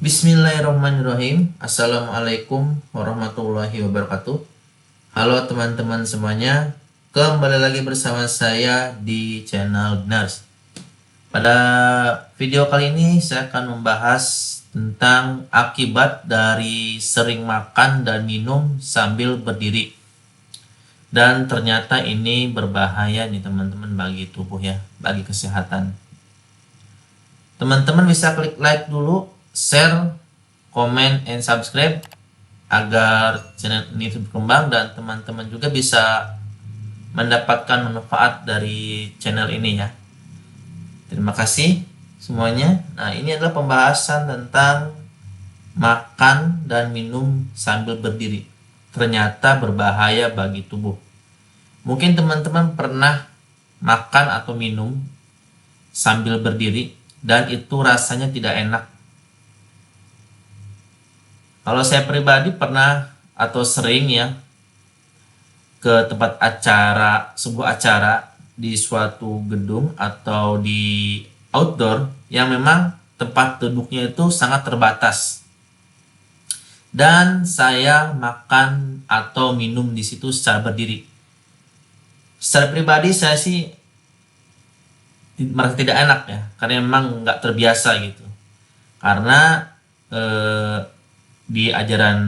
Bismillahirrahmanirrahim. Assalamualaikum warahmatullahi wabarakatuh. Halo teman-teman semuanya, kembali lagi bersama saya di channel Nurse. Pada video kali ini saya akan membahas tentang akibat dari sering makan dan minum sambil berdiri. Dan ternyata ini berbahaya nih teman-teman bagi tubuh ya, bagi kesehatan. Teman-teman bisa klik like dulu, share, comment, and subscribe agar channel ini terus berkembang dan teman-teman juga bisa mendapatkan manfaat dari channel ini ya. Terima kasih semuanya. Nah, ini adalah pembahasan tentang makan dan minum sambil berdiri. Ternyata berbahaya bagi tubuh. Mungkin teman-teman pernah makan atau minum sambil berdiri dan itu rasanya tidak enak. Kalau saya pribadi pernah atau sering ya ke tempat acara, sebuah acara di suatu gedung atau di outdoor yang memang tempat duduknya itu sangat terbatas. Dan saya makan atau minum di situ secara berdiri. Secara pribadi saya sih merasa tidak enak ya, karena memang nggak terbiasa gitu. Karena di ajaran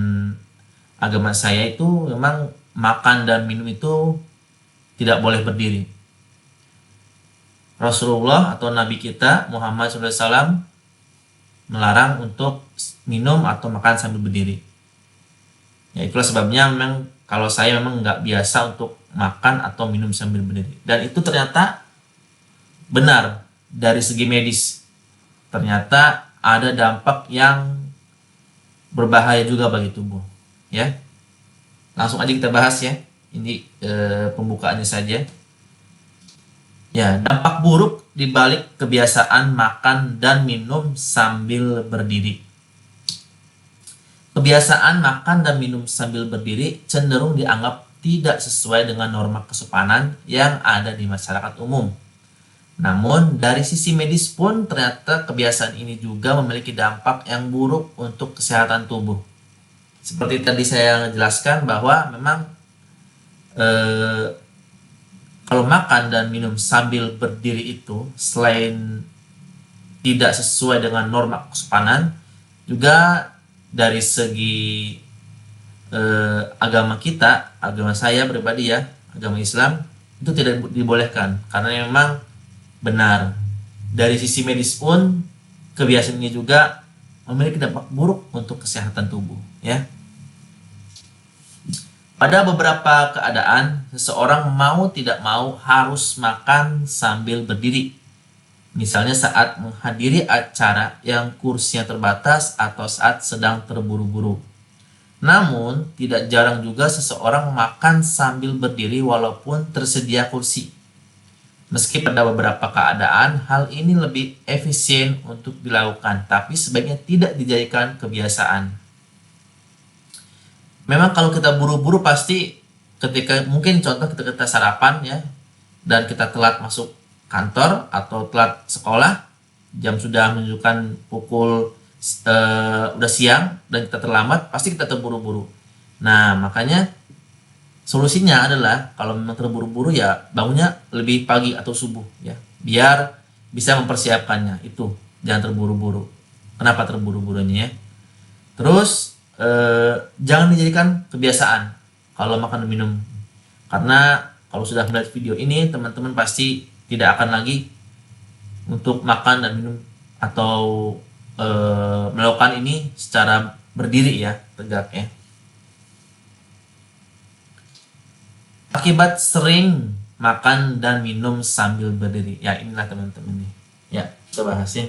agama saya itu memang makan dan minum itu tidak boleh berdiri. Rasulullah atau Nabi kita Muhammad SAW melarang untuk minum atau makan sambil berdiri. Ya itulah sebabnya memang kalau saya memang nggak biasa untuk makan atau minum sambil berdiri. Dan itu ternyata benar dari segi medis. Ternyata ada dampak yang berbahaya juga bagi tubuh ya. Langsung aja kita bahas ya. Ini pembukaannya saja. Ya, dampak buruk dibalik kebiasaan makan dan minum sambil berdiri. Kebiasaan makan dan minum sambil berdiri cenderung dianggap tidak sesuai dengan norma kesopanan yang ada di masyarakat umum. Namun, dari sisi medis pun ternyata kebiasaan ini juga memiliki dampak yang buruk untuk kesehatan tubuh. Seperti tadi saya jelaskan bahwa memang kalau makan dan minum sambil berdiri itu selain tidak sesuai dengan norma kesopanan, juga dari segi agama kita, agama saya pribadi ya, agama Islam, itu tidak dibolehkan karena memang benar. Dari sisi medis pun kebiasaan ini juga memiliki dampak buruk untuk kesehatan tubuh ya. Pada beberapa keadaan seseorang mau tidak mau harus makan sambil berdiri. Misalnya saat menghadiri acara yang kursinya terbatas atau saat sedang terburu-buru. Namun tidak jarang juga seseorang makan sambil berdiri walaupun tersedia kursi. Meski pada beberapa keadaan hal ini lebih efisien untuk dilakukan, tapi sebaiknya tidak dijadikan kebiasaan. Memang kalau kita buru-buru pasti ketika mungkin contoh kita sarapan ya dan kita telat masuk kantor atau telat sekolah, jam sudah menunjukkan pukul udah siang dan kita terlambat, pasti kita terburu-buru. Nah, makanya solusinya adalah kalau memang terburu-buru ya bangunnya lebih pagi atau subuh ya, biar bisa mempersiapkannya. Itu jangan terburu-buru. Kenapa terburu-burunya ya? Terus jangan dijadikan kebiasaan kalau makan dan minum, karena kalau sudah melihat video ini teman-teman pasti tidak akan lagi untuk makan dan minum atau melakukan ini secara berdiri ya, tegak ya. Akibat sering makan dan minum sambil berdiri. Ya, inilah teman-teman nih. Ya, kita bahas ya.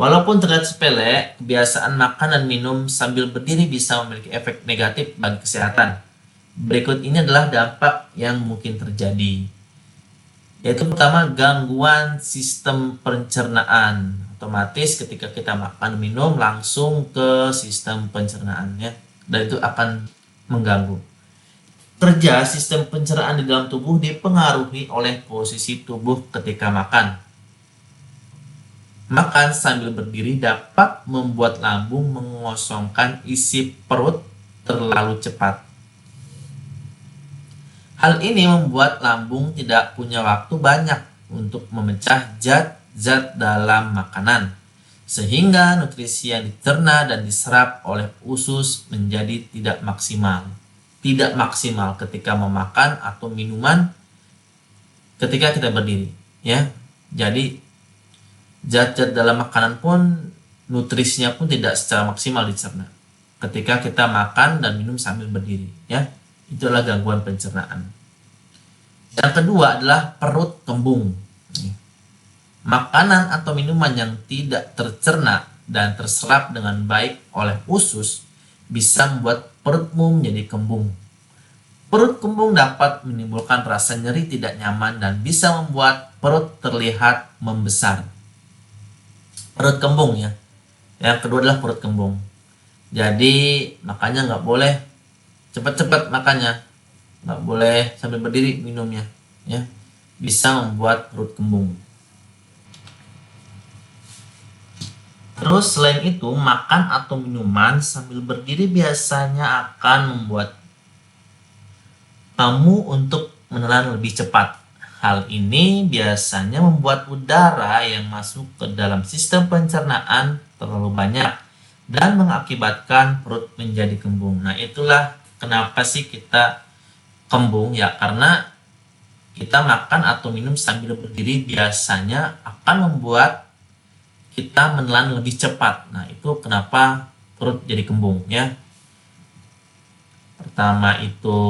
Walaupun terlihat sepele, kebiasaan makan dan minum sambil berdiri bisa memiliki efek negatif bagi kesehatan. Berikut ini adalah dampak yang mungkin terjadi. Yaitu pertama, gangguan sistem pencernaan. Otomatis ketika kita makan minum langsung ke sistem pencernaannya, dan itu akan mengganggu. Kerja sistem pencernaan di dalam tubuh dipengaruhi oleh posisi tubuh ketika makan. Makan sambil berdiri dapat membuat lambung mengosongkan isi perut terlalu cepat. Hal ini membuat lambung tidak punya waktu banyak untuk memecah zat-zat dalam makanan, sehingga nutrisi yang dicerna dan diserap oleh usus menjadi tidak maksimal. Tidak maksimal ketika memakan atau minuman ketika kita berdiri, ya. Jadi zat-zat dalam makanan pun nutrisinya pun tidak secara maksimal dicerna ketika kita makan dan minum sambil berdiri, ya. Itulah gangguan pencernaan. Yang kedua adalah perut kembung. Makanan atau minuman yang tidak tercerna dan terserap dengan baik oleh usus bisa membuat perutmu menjadi kembung. Perut kembung dapat menimbulkan rasa nyeri tidak nyaman dan bisa membuat perut terlihat membesar. Perut kembung, ya. Yang kedua adalah perut kembung. Jadi makanya nggak boleh cepat-cepat makannya, nggak boleh sambil berdiri minumnya, ya. Bisa membuat perut kembung. Terus selain itu, makan atau minuman sambil berdiri biasanya akan membuat kamu untuk menelan lebih cepat. Hal ini biasanya membuat udara yang masuk ke dalam sistem pencernaan terlalu banyak dan mengakibatkan perut menjadi kembung. Nah, itulah kenapa sih kita kembung, ya, karena kita makan atau minum sambil berdiri biasanya akan membuat kita menelan lebih cepat. Nah, itu kenapa perut jadi kembung, ya. Pertama itu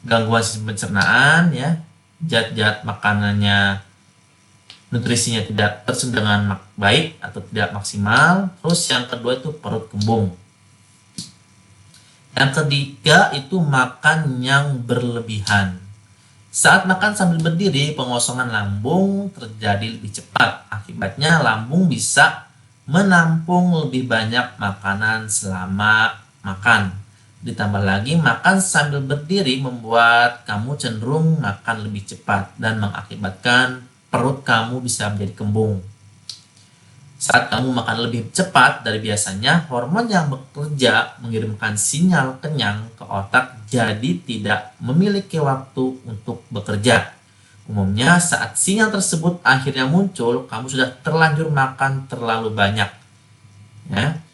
gangguan sistem pencernaan, ya. Zat-zat makanannya, nutrisinya tidak terserap dengan baik atau tidak maksimal. Terus yang kedua itu perut kembung. Yang ketiga itu makan yang berlebihan. Saat makan sambil berdiri, pengosongan lambung terjadi lebih cepat. Akibatnya lambung bisa menampung lebih banyak makanan selama makan. Ditambah lagi, makan sambil berdiri membuat kamu cenderung makan lebih cepat dan mengakibatkan perut kamu bisa menjadi kembung. Saat kamu makan lebih cepat dari biasanya, hormon yang bekerja mengirimkan sinyal kenyang ke otak jadi tidak memiliki waktu untuk bekerja. Umumnya saat sinyal tersebut akhirnya muncul, kamu sudah terlanjur makan terlalu banyak, ya.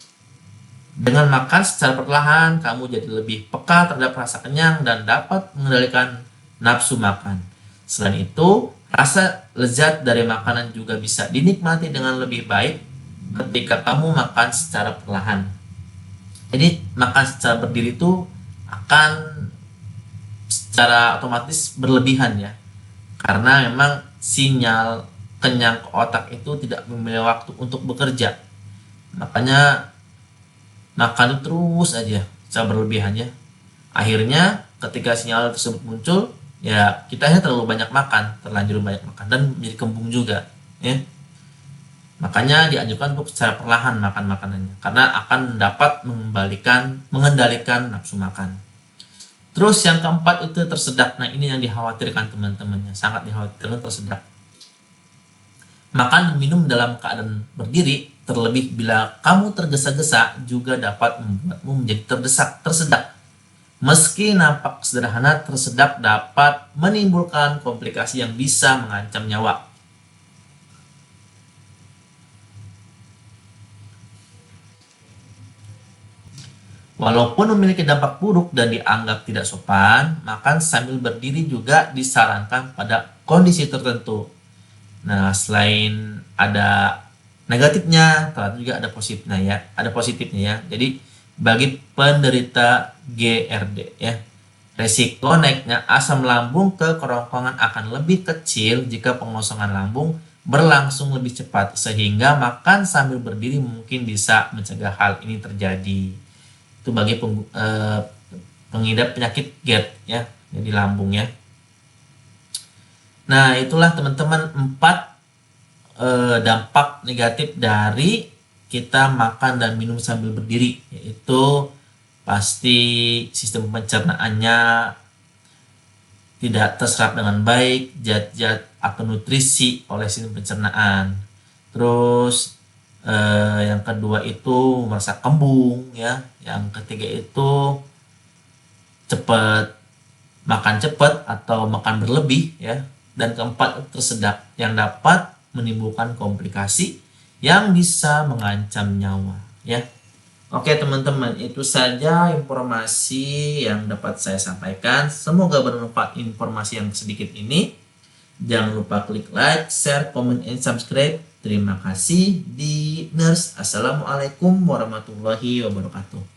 Dengan makan secara perlahan, kamu jadi lebih peka terhadap rasa kenyang dan dapat mengendalikan nafsu makan. Selain itu, rasa lezat dari makanan juga bisa dinikmati dengan lebih baik ketika kamu makan secara perlahan. Jadi, makan secara berdiri itu akan secara otomatis berlebihan, ya. Karena memang sinyal kenyang ke otak itu tidak memiliki waktu untuk bekerja. Makanya makan itu terus aja secara berlebihan, ya. Akhirnya ketika sinyal tersebut muncul, ya kita hanya terlalu banyak makan, terlanjur banyak makan dan menjadi kembung juga, ya. Makanya dianjurkan untuk secara perlahan makan makanannya karena akan dapat mengendalikan nafsu makan. Terus yang keempat itu tersedak. Nah, ini yang dikhawatirkan teman-temannya, sangat dikhawatirkan tersedak. Makan dan minum dalam keadaan berdiri, terlebih bila kamu tergesa-gesa, juga dapat membuatmu menjadi tersedak. Meski nampak sederhana, tersedak dapat menimbulkan komplikasi yang bisa mengancam nyawa. Walaupun memiliki dampak buruk dan dianggap tidak sopan, makan sambil berdiri juga disarankan pada kondisi tertentu. Nah, selain ada negatifnya, ternyata juga ada positifnya, ya. Ada positifnya, ya. Jadi bagi penderita GERD, ya, resiko naiknya asam lambung ke kerongkongan akan lebih kecil jika pengosongan lambung berlangsung lebih cepat, sehingga makan sambil berdiri mungkin bisa mencegah hal ini terjadi. Itu bagi pengidap penyakit GERD, ya, jadi lambung, ya. Nah, itulah teman-teman 4 dampak negatif dari kita makan dan minum sambil berdiri, yaitu pasti sistem pencernaannya tidak terserap dengan baik zat-zat atau nutrisi oleh sistem pencernaan. Terus yang kedua itu merasa kembung ya. Yang ketiga itu makan cepat atau makan berlebih ya. Dan keempat tersedak yang dapat menimbulkan komplikasi yang bisa mengancam nyawa ya. Oke teman-teman, itu saja informasi yang dapat saya sampaikan. Semoga bermanfaat informasi yang sedikit ini. Jangan lupa klik like, share, comment, and subscribe. Terima kasih di Nurse. Assalamualaikum warahmatullahi wabarakatuh.